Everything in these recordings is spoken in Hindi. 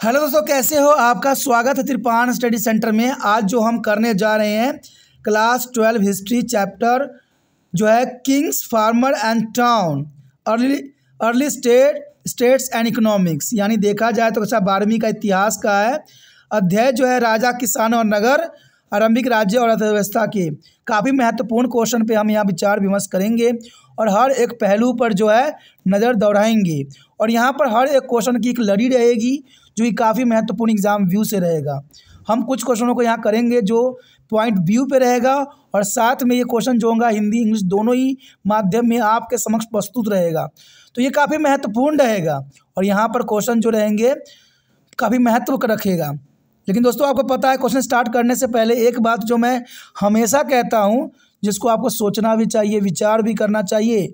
हेलो दोस्तों, कैसे हो? आपका स्वागत है त्रिपान स्टडी सेंटर में। आज जो हम करने जा रहे हैं क्लास 12 हिस्ट्री चैप्टर जो है Kings, farmer and town, early states and economics, यानी देखा जाए तो कक्षा 12वीं का इतिहास का है। अध्याय जो है राजा, किसान और नगर, आरंभिक राज्य और अर्थव्यवस्था के काफ़ी महत्वपूर्ण क्वेश्चन पे हम यहाँ विचार विमर्श करेंगे और हर एक पहलू पर जो है नज़र दौड़ाएंगे। और यहाँ पर हर एक क्वेश्चन की एक लड़ी रहेगी जो कि काफ़ी महत्वपूर्ण एग्जाम व्यू से रहेगा। हम कुछ क्वेश्चनों को यहाँ करेंगे जो पॉइंट व्यू पे रहेगा और साथ में ये क्वेश्चन जो होगा हिंदी इंग्लिश दोनों ही माध्यम में आपके समक्ष प्रस्तुत रहेगा। तो ये काफ़ी महत्वपूर्ण रहेगा और यहाँ पर क्वेश्चन जो रहेंगे काफ़ी महत्व रखेगा। लेकिन दोस्तों, आपको पता है क्वेश्चन स्टार्ट करने से पहले एक बात जो मैं हमेशा कहता हूँ, जिसको आपको सोचना भी चाहिए, विचार भी करना चाहिए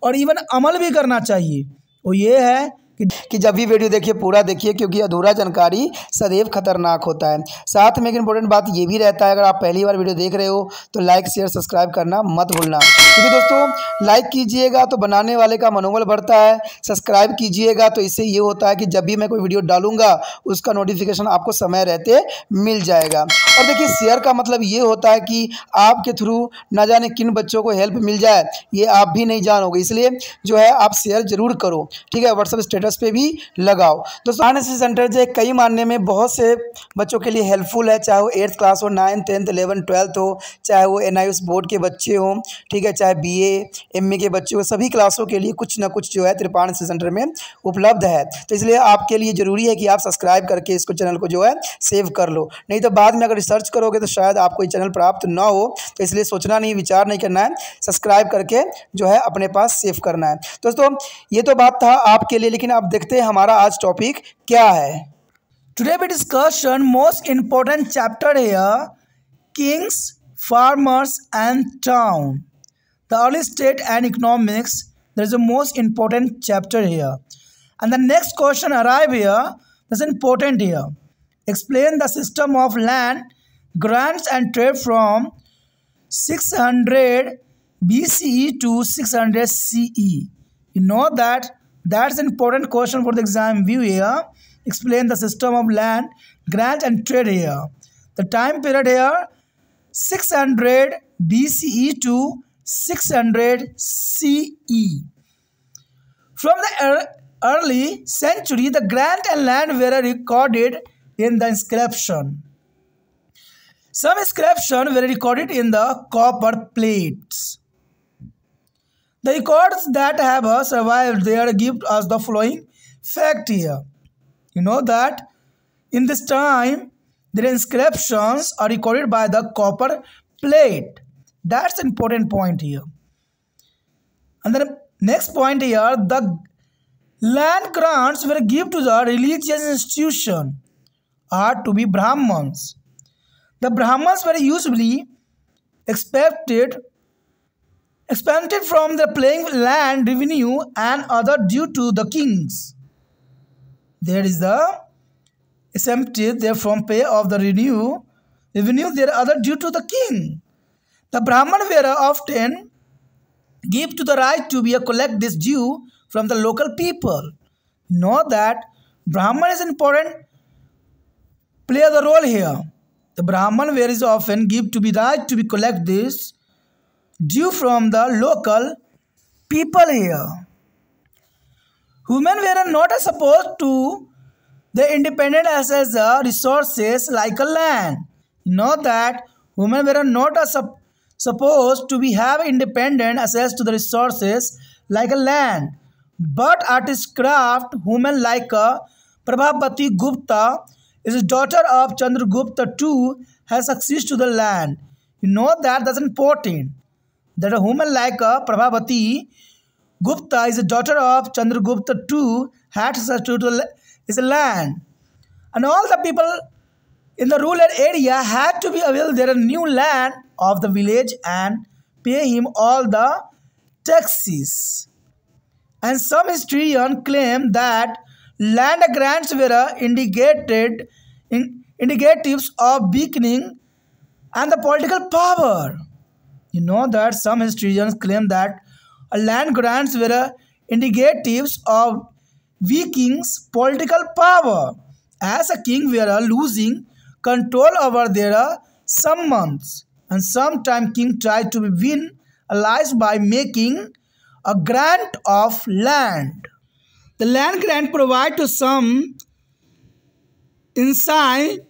और इवन अमल भी करना चाहिए, वो ये है कि जब भी वीडियो देखिए पूरा देखिए, क्योंकि अधूरा जानकारी सदैव खतरनाक होता है। साथ में एक इम्पोर्टेंट बात ये भी रहता है, अगर आप पहली बार वीडियो देख रहे हो तो लाइक शेयर सब्सक्राइब करना मत भूलना, क्योंकि दोस्तों लाइक कीजिएगा तो बनाने वाले का मनोबल बढ़ता है, सब्सक्राइब कीजिएगा तो इससे ये होता है कि जब भी मैं कोई वीडियो डालूंगा उसका नोटिफिकेशन आपको समय रहते मिल जाएगा। और देखिए, शेयर का मतलब ये होता है कि आपके थ्रू ना जाने किन बच्चों को हेल्प मिल जाए, ये आप भी नहीं जानोगे, इसलिए जो है आप शेयर जरूर करो, ठीक है। व्हाट्सएप स्टेटस पे भी लगाओ। दोस्तों, एनएसएस सेंटर जो है कई मानने में बहुत से बच्चों के लिए हेल्पफुल है, चाहे वो 8th क्लास हो, 9th 10th 11th 12th हो, चाहे वो NIOS बोर्ड के बच्चे हों, ठीक है, चाहे BA MA के बच्चे हो, सभी क्लासों के लिए कुछ ना कुछ जो है त्रिपान सेंटर में उपलब्ध है। तो इसलिए आपके लिए ज़रूरी है कि आप सब्सक्राइब करके इसको चैनल को जो है सेव कर लो, नहीं तो बाद में अगर रिसर्च करोगे तो शायद आपको ये चैनल प्राप्त ना हो। तो इसलिए सोचना नहीं, विचार नहीं करना है, सब्सक्राइब करके जो है अपने पास सेव करना है। दोस्तों, ये तो बात था आपके लिए, लेकिन आप देखते हैं हमारा आज टॉपिक क्या है। Today we discussion most important chapter here, kings, farmers and town, the early state and economics. There is a most important chapter here, and the next question arrive here. That's important here. Explain the system of land grants and trade from 600 BCE to 600 CE. You know that that's an important question for the exam view here. Explain the system of land grant and trade here. The time period here 600 BCE to 600 CE. From the early century, the grant and land were recorded in the inscription. Some inscriptions were recorded in the copper plates. The records that have survived there give us the following fact here. You know that in this time, the inscriptions are recorded by the copper plate. That's an important point here. And the next point here, the land grants were given to the religious institution are to be Brahmins. The Brahmins were usually expended from the playing land revenue and other due to the kings. There is the exempted there from pay of the revenue there other due to the king. The Brahman were often give to the right to be a collect this due from the local people. Know that Brahman is important, play the role here. The Brahman where is often give to be right to be collect this due from the local people here. Women were not supposed to the independent access the resources like a land. Know that women were not supposed to be have independent access to the resources like a land, but artist craft women like Prabhavati Gupta is a daughter of Chandragupta II has access to the land. You know that that's important, that a woman like Prabhavati Gupta is a daughter of Chandragupta II had access to the land, and all the people in the rural area had to be avail their new land of the village and pay him all the taxes. And some historians claim that land grants were indicatives of weakening and the political power. You know that some historians claim that land grants were indicatives of weakening political power as a king were losing control over their some months, and sometime king tried to win allies by making a grant of land. The land grant provide to some insight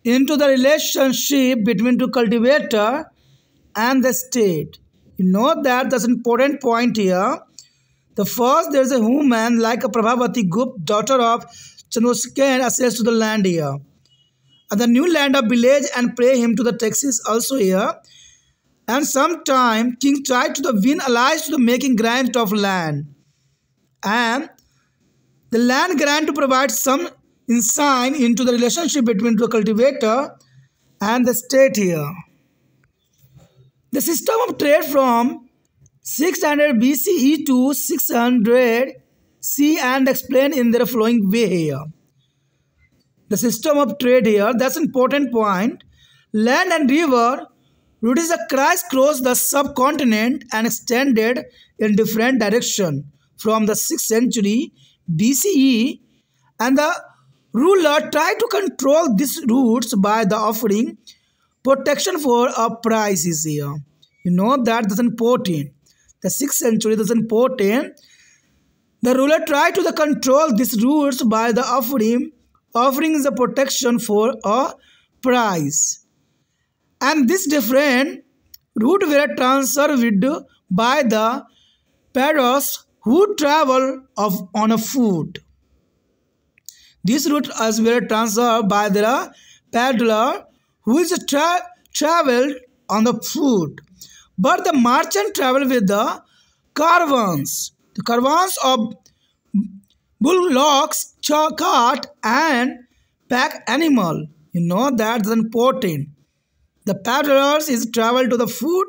into the relationship between the cultivator and the state. You know that that's an important point here. The first, there is a woman like a Prabhavati Gupta, daughter of Chandrasekhar, access to the land here. And the new land of village and pay him to the taxes also here. And sometime king tried to win allies to the making grant of land. And the land grant to provide some insight into the relationship between the cultivator and the state here. The system of trade from 600 BCE to 600 C and explained in the following way here. The system of trade here, that's an important point. Land and river routes crisscrossed the subcontinent and extended in different directions from the 6th century BCE, and the ruler tried to control these routes by the offering protection for a price is here. You know that that's important. The 6th century, that's important. The ruler tried to control these routes by the offering the protection for a price. And this different route were transferred by the peddlers who travel on a foot. This route were transferred by the peddler who is traveled on the foot. But the merchant traveled with the caravans. The caravans of bullocks, cart, and pack animal. You know that's important. The peddlers is travel to the foot,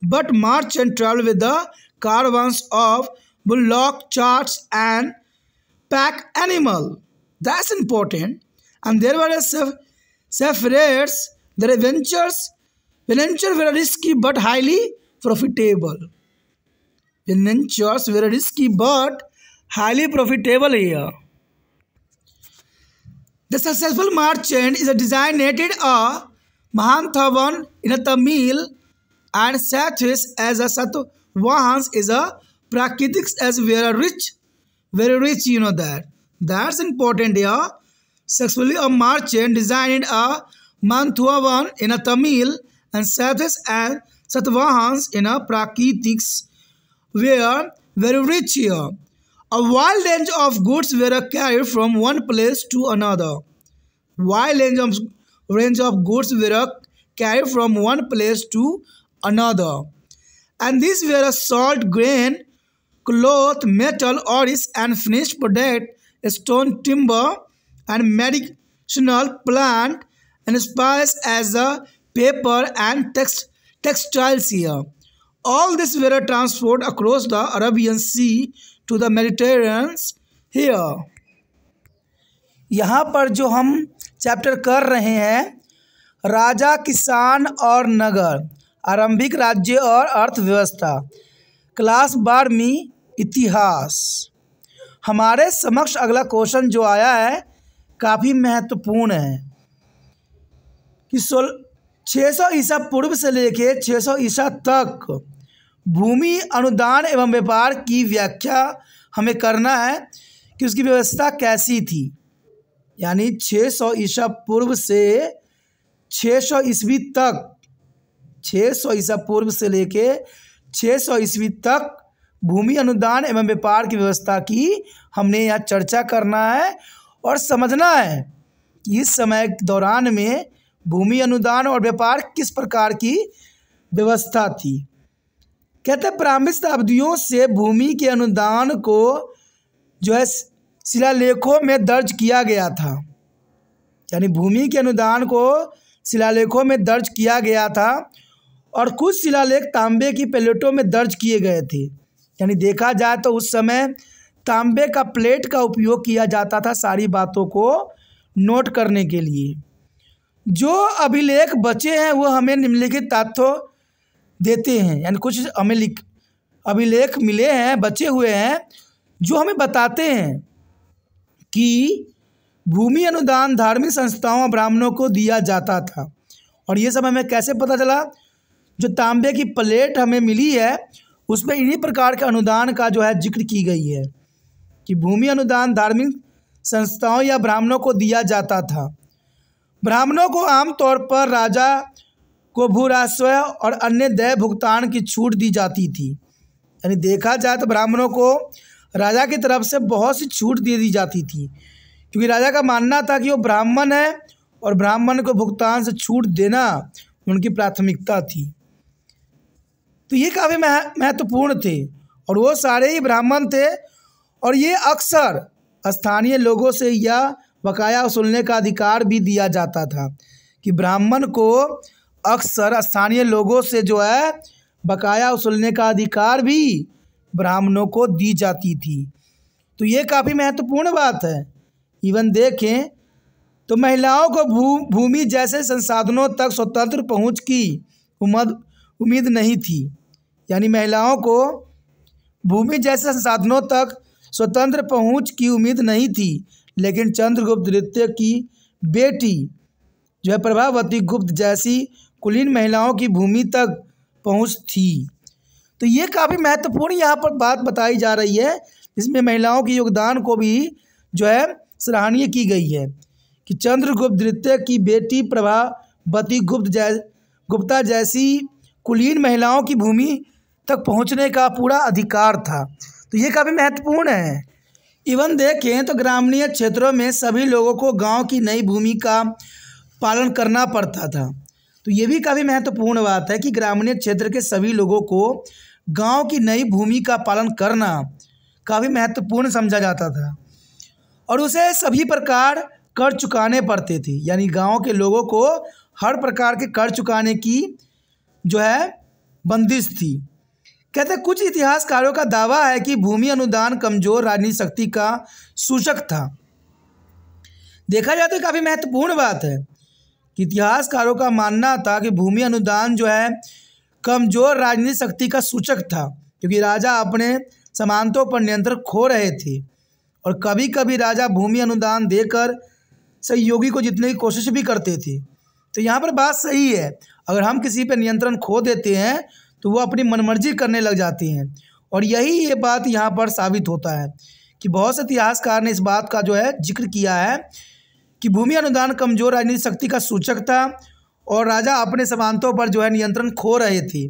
but merchant travel with the caravans of bullock, charts, and pack animal. That's important. And there were separates. Their ventures were risky but highly profitable. Ventures were risky but highly profitable here. The successful merchant is designated a Mahanthavan in a Tamil, and Sathis as a Satvahans is a Prakritics as very rich, you know that. That's important here. Successfully a merchant designed a Manthuavan in a Tamil, and Sathis and Satvahans in a Prakritics were very rich here. A wide range of goods were carried from one place to another. Wide range of goods were carried from one place to another. And these were salt, grain, cloth, metal, oils, and finished product, stone, timber, and medicinal plant, and spice as a paper and textiles here. All this were transported across the Arabian Sea to the Mediterranean here. यहाँ पर जो हम चैप्टर कर रहे हैं, राजा, किसान और नगर, आरंभिक राज्य और अर्थव्यवस्था, क्लास 12वीं इतिहास। हमारे समक्ष अगला क्वेश्चन जो आया है काफ़ी महत्वपूर्ण है कि 600 ईसा पूर्व से लेके 600 ईसा तक भूमि अनुदान एवं व्यापार की व्याख्या हमें करना है कि उसकी व्यवस्था कैसी थी। यानी 600 ईसा पूर्व से 600 ईस्वी तक, 600 ईसा पूर्व से लेके 600 ईस्वी तक भूमि अनुदान एवं व्यापार की व्यवस्था की हमने यहाँ चर्चा करना है और समझना है कि इस समय के दौरान में भूमि अनुदान और व्यापार किस प्रकार की व्यवस्था थी। कहते हैं प्रारंभिक शताब्दियों से भूमि के अनुदान को जो है शिलालेखों में दर्ज किया गया था। यानी भूमि के अनुदान को शिलालेखों में दर्ज किया गया था और कुछ शिलालेख तांबे की प्लेटों में दर्ज किए गए थे। यानी देखा जाए तो उस समय तांबे का प्लेट का उपयोग किया जाता था सारी बातों को नोट करने के लिए। जो अभिलेख बचे हैं वो हमें निम्नलिखित तथ्यों देते हैं। यानी कुछ हमें अभिलेख मिले हैं, बचे हुए हैं, जो हमें बताते हैं कि भूमि अनुदान धार्मिक संस्थाओं और ब्राह्मणों को दिया जाता था। और ये सब हमें कैसे पता चला? जो तांबे की प्लेट हमें मिली है उसमें इन्हीं प्रकार के अनुदान का जो है जिक्र की गई है कि भूमि अनुदान धार्मिक संस्थाओं या ब्राह्मणों को दिया जाता था। ब्राह्मणों को आमतौर पर राजा को भू राजस्व और अन्य देय भुगतान की छूट दी जाती थी। यानी देखा जाए तो ब्राह्मणों को राजा की तरफ से बहुत सी छूट दे दी जाती थी, क्योंकि राजा का मानना था कि वो ब्राह्मण है और ब्राह्मण को भुगतान से छूट देना उनकी प्राथमिकता थी। तो ये काफ़ी महत्वपूर्ण थे और वो सारे ही ब्राह्मण थे। और ये अक्सर स्थानीय लोगों से या बकाया वसूलने का अधिकार भी दिया जाता था कि ब्राह्मण को अक्सर स्थानीय लोगों से जो है बकाया वसूलने का अधिकार भी ब्राह्मणों को दी जाती थी। तो ये काफ़ी महत्वपूर्ण बात है। इवन देखें तो महिलाओं को भूमि जैसे संसाधनों तक स्वतंत्र पहुंच की उम्मीद नहीं थी। यानी महिलाओं को भूमि जैसे संसाधनों तक स्वतंत्र पहुंच की उम्मीद नहीं थी, लेकिन चंद्रगुप्त द्वितीय की बेटी जो है प्रभावती गुप्त जैसी कुलीन महिलाओं की भूमि तक पहुंच थी। तो ये काफ़ी महत्वपूर्ण यहाँ पर बात बताई जा रही है, इसमें महिलाओं के योगदान को भी जो है सराहनीय की गई है कि चंद्रगुप्त द्वितीय की बेटी प्रभावती गुप्ता जैसी कुलीन महिलाओं की भूमि तक पहुँचने का पूरा अधिकार था। तो ये काफ़ी महत्वपूर्ण है। इवन देखें तो ग्रामीण क्षेत्रों में सभी लोगों को गांव की नई भूमि का पालन करना पड़ता था। तो ये भी काफ़ी महत्वपूर्ण बात है कि ग्रामीण क्षेत्र के सभी लोगों को गांव की नई भूमि का पालन करना काफ़ी महत्वपूर्ण समझा जाता था और उसे सभी प्रकार कर चुकाने पड़ते थे। यानी गांव के लोगों को हर प्रकार के कर चुकाने की जो है बंदिश थी। कहते हैं कुछ इतिहासकारों का दावा है कि भूमि अनुदान कमजोर राजनीतिक शक्ति का सूचक था। देखा जाए तो काफ़ी महत्वपूर्ण बात है कि इतिहासकारों का मानना था कि भूमि अनुदान जो है कमजोर राजनीतिक शक्ति का सूचक था, क्योंकि राजा अपने सामंतों पर नियंत्रण खो रहे थे और कभी कभी राजा भूमि अनुदान देकर सहयोगी को जीतने की कोशिश भी करते थे। तो यहाँ पर बात सही है, अगर हम किसी पर नियंत्रण खो देते हैं तो वो अपनी मनमर्जी करने लग जाते हैं। और यही ये बात यहाँ पर साबित होता है कि बहुत से इतिहासकार ने इस बात का जो है जिक्र किया है कि भूमि अनुदान कमजोर राजनीतिक शक्ति का सूचक था और राजा अपने सामंतों पर जो है नियंत्रण खो रहे थे,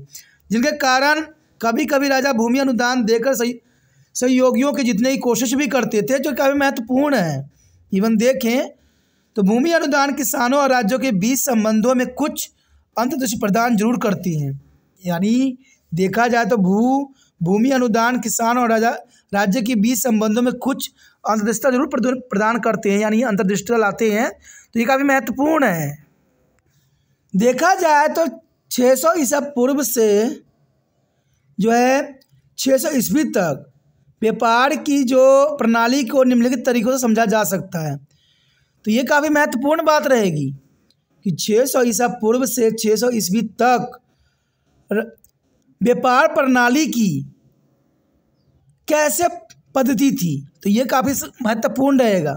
जिनके कारण कभी कभी राजा भूमि अनुदान देकर सहयोगियों के जीतने की कोशिश भी करते थे, जो काफ़ी महत्वपूर्ण है। इवन देखें तो भूमि अनुदान किसानों और राज्यों के बीच संबंधों में कुछ अंतर्दृष्टि प्रदान जरूर करती हैं। यानी देखा जाए तो भूमि अनुदान किसान और राज्य के बीच संबंधों में कुछ अंतर्दृष्टि जरूर प्रदान करते हैं, यानी अंतर्दृष्टि लाते हैं। तो ये काफ़ी महत्वपूर्ण है। देखा जाए तो 600 ईसा पूर्व से जो है 600 ईस्वी तक व्यापार की जो प्रणाली को निम्नलिखित तरीकों से समझा जा सकता है। तो ये काफ़ी महत्वपूर्ण बात रहेगी कि 600 ईसा पूर्व से 600 ईस्वी तक व्यापार प्रणाली की कैसे पद्धति थी। तो ये काफ़ी महत्वपूर्ण रहेगा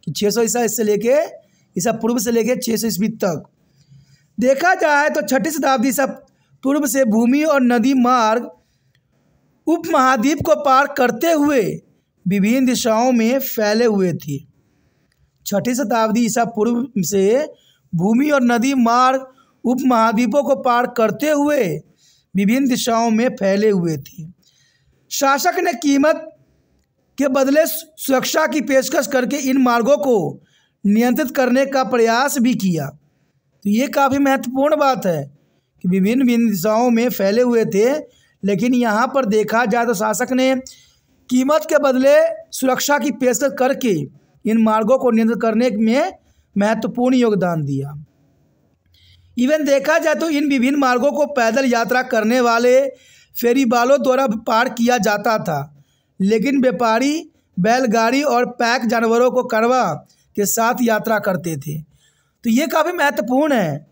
कि 600 ईसा पूर्व से लेके 600 ईस्वी तक देखा जाए तो 6ठी शताब्दी ईसा पूर्व से भूमि और नदी मार्ग उपमहाद्वीप को पार करते हुए विभिन्न दिशाओं में फैले हुए थे। 6ठी शताब्दी ईसा पूर्व से भूमि और नदी मार्ग उपमहाद्वीपों को पार करते हुए विभिन्न दिशाओं में फैले हुए थे। शासक ने कीमत के बदले सुरक्षा की पेशकश करके इन मार्गों को नियंत्रित करने का प्रयास भी किया। तो ये काफ़ी महत्वपूर्ण बात है कि विभिन्न दिशाओं में फैले हुए थे, लेकिन यहाँ पर देखा जाए तो शासक ने कीमत के बदले सुरक्षा की पेशकश करके इन मार्गों को नियंत्रित करने में महत्वपूर्ण योगदान दिया। इवन देखा जाए तो इन विभिन्न मार्गों को पैदल यात्रा करने वाले फेरीवालों द्वारा पार किया जाता था, लेकिन व्यापारी बैलगाड़ी और पैक जानवरों को करवा के साथ यात्रा करते थे। तो ये काफ़ी महत्वपूर्ण है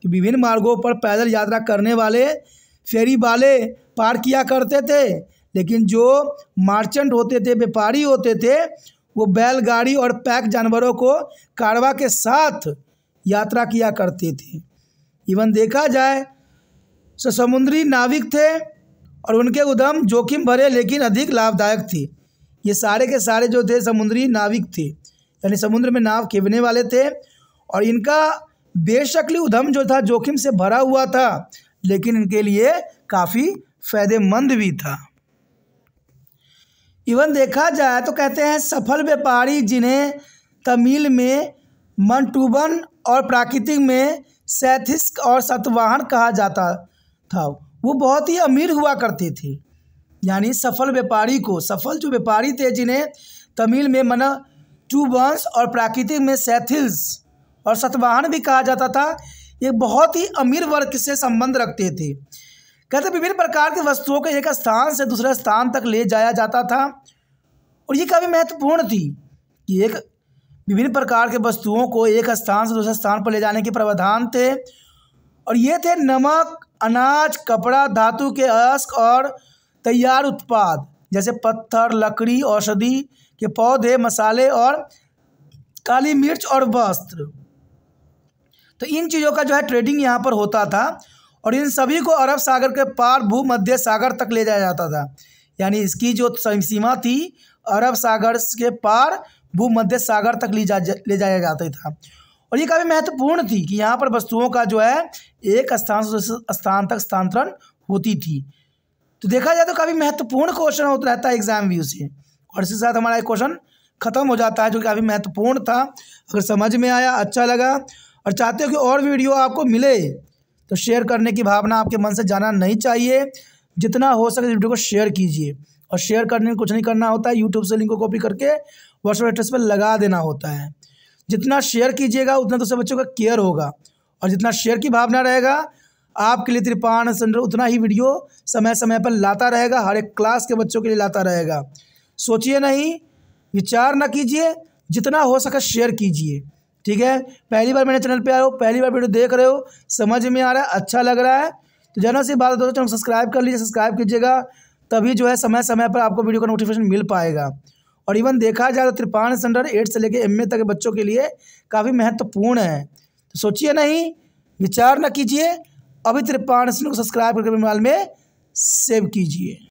कि विभिन्न मार्गों पर पैदल यात्रा करने वाले फेरी वाले पार किया करते थे, लेकिन जो मार्चेंट होते थे, व्यापारी होते थे, वो बैलगाड़ी और पैक जानवरों को कारवा के साथ यात्रा किया करते थे। इवन देखा जाए तो समुद्री नाविक थे और उनके उद्यम जोखिम भरे लेकिन अधिक लाभदायक थे। ये सारे के सारे जो थे समुद्री नाविक थे, यानी समुद्र में नाव खेवने वाले थे, और इनका बेशकली उद्यम जो था जोखिम से भरा हुआ था, लेकिन इनके लिए काफ़ी फायदेमंद भी था। इवन देखा जाए तो कहते हैं सफल व्यापारी जिन्हें तमिल में मंटूबन और प्राकृतिक में सैथिस्क और सतवाहन कहा जाता था, वो बहुत ही अमीर हुआ करते थे। यानी सफल व्यापारी को, सफल जो व्यापारी थे जिन्हें तमिल में मंटूबन्स और प्राकृतिक में सैथिल्स और सतवाहन भी कहा जाता था, ये बहुत ही अमीर वर्ग से संबंध रखते थे। कहते विभिन्न प्रकार की वस्तुओं को एक स्थान से दूसरे स्थान तक ले जाया जाता था, और ये काफ़ी महत्वपूर्ण थी कि एक विभिन्न प्रकार के वस्तुओं को एक स्थान से दूसरे स्थान पर ले जाने के प्रावधान थे। और ये थे नमक, अनाज, कपड़ा, धातु के अयस्क और तैयार उत्पाद जैसे पत्थर, लकड़ी, औषधि के पौधे, मसाले और काली मिर्च और वस्त्र। तो इन चीज़ों का जो है ट्रेडिंग यहाँ पर होता था, और इन सभी को अरब सागर के पार भूमध्य सागर तक ले जाया जाता था। यानी इसकी जो सीमा थी अरब सागर के पार भूमध्य सागर तक ले जाया जाता था। और ये काफ़ी महत्वपूर्ण थी कि यहाँ पर वस्तुओं का जो है एक स्थान से दूसरे स्थान तक स्थानांतरण होती थी। तो देखा जाए तो काफ़ी महत्वपूर्ण क्वेश्चन होता रहता है एग्जाम व्यू से, और इसके साथ हमारा एक क्वेश्चन ख़त्म हो जाता है जो काफ़ी महत्वपूर्ण था। अगर समझ में आया, अच्छा लगा और चाहते हो कि और वीडियो आपको मिले तो शेयर करने की भावना आपके मन से जाना नहीं चाहिए। जितना हो सके वीडियो को शेयर कीजिए, और शेयर करने में कुछ नहीं करना होता है, यूट्यूब से लिंक को कॉपी करके व्हाट्सएप एड्रेस पर लगा देना होता है। जितना शेयर कीजिएगा उतना दूसरे बच्चों का केयर होगा, और जितना शेयर की भावना रहेगा आपके लिए त्रिपाण सेंटर उतना ही वीडियो समय समय पर लाता रहेगा, हर एक क्लास के बच्चों के लिए लाता रहेगा। सोचिए नहीं, विचार ना कीजिए, जितना हो सके शेयर कीजिए। ठीक है, पहली बार मेरे चैनल पे आए हो, पहली बार वीडियो देख रहे हो, समझ में आ रहा है, अच्छा लग रहा है, तो जना सी बात है दोस्तों, चैनल सब्सक्राइब कर लीजिए। सब्सक्राइब कीजिएगा, तभी जो है समय समय पर आपको वीडियो का नोटिफिकेशन मिल पाएगा। और इवन देखा जाए तो त्रिपाण सेंटर 8 से लेकर MA तक के बच्चों के लिए काफ़ी महत्वपूर्ण है। तो सोचिए नहीं, विचार ना कीजिए, अभी त्रिपाण सेंटर को सब्सक्राइब करके मोबाइल में सेव कीजिए।